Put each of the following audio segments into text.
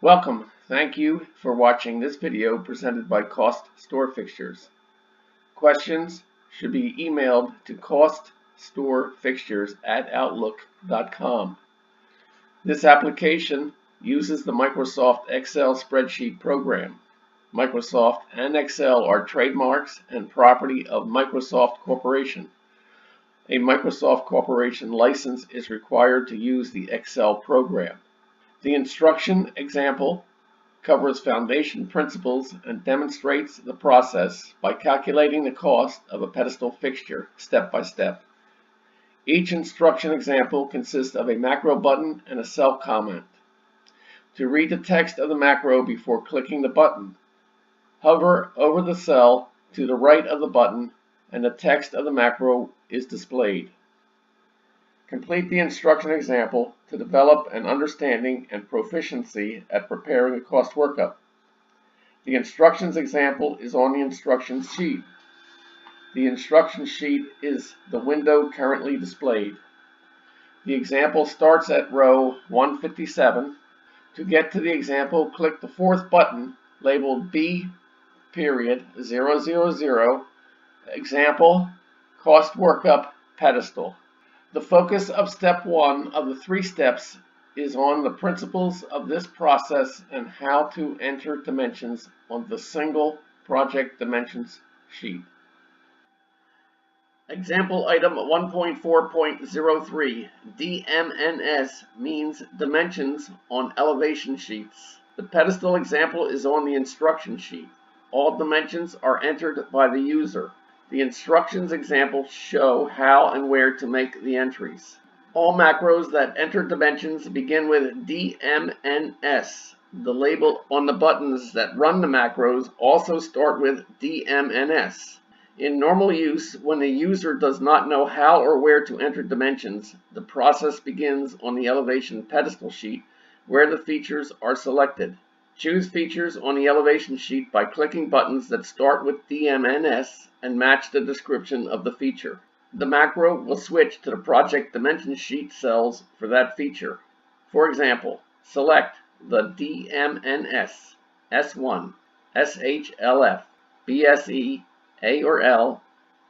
Welcome. Thank you for watching this video presented by CostStoreFixtures. Questions should be emailed to CostStoreFixtures@outlook.com. This application uses the Microsoft Excel spreadsheet program. Microsoft and Excel are trademarks and property of Microsoft Corporation. A Microsoft Corporation license is required to use the Excel program. The instruction example covers foundation principles and demonstrates the process by calculating the cost of a pedestal fixture step by step. Each instruction example consists of a macro button and a cell comment. To read the text of the macro before clicking the button, hover over the cell to the right of the button and the text of the macro is displayed. Complete the instruction example to develop an understanding and proficiency at preparing a cost workup. The instructions example is on the instruction sheet. The instruction sheet is the window currently displayed. The example starts at row 157. To get to the example, click the fourth button labeled B.000 Example Cost Workup Pedestal. The focus of step 1 of the 3 steps is on the principles of this process and how to enter dimensions on the single project dimensions sheet. Example item 1.4.03 DMNS means dimensions on elevation sheets. The pedestal example is on the instruction sheet. All dimensions are entered by the user. The instructions examples show how and where to make the entries. All macros that enter dimensions begin with DMNS. The label on the buttons that run the macros also start with DMNS. In normal use, when the user does not know how or where to enter dimensions, the process begins on the elevation pedestal sheet where the features are selected. Choose features on the elevation sheet by clicking buttons that start with DMNS and match the description of the feature. The macro will switch to the project dimension sheet cells for that feature. For example, select the DMNS S1, SHLF, BSE, A or L,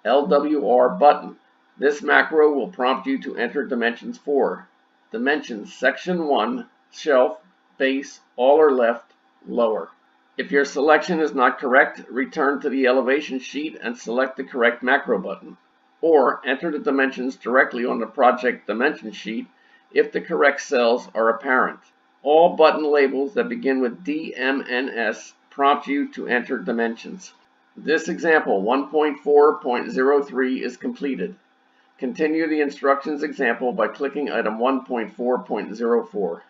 LWR button. This macro will prompt you to enter dimensions for dimensions section 1, shelf, base, all or left, lower. If your selection is not correct, return to the elevation sheet and select the correct macro button, or enter the dimensions directly on the project dimension sheet if the correct cells are apparent. All button labels that begin with DMNS prompt you to enter dimensions. This example 1.4.03 is completed. Continue the instructions example by clicking item 1.4.04.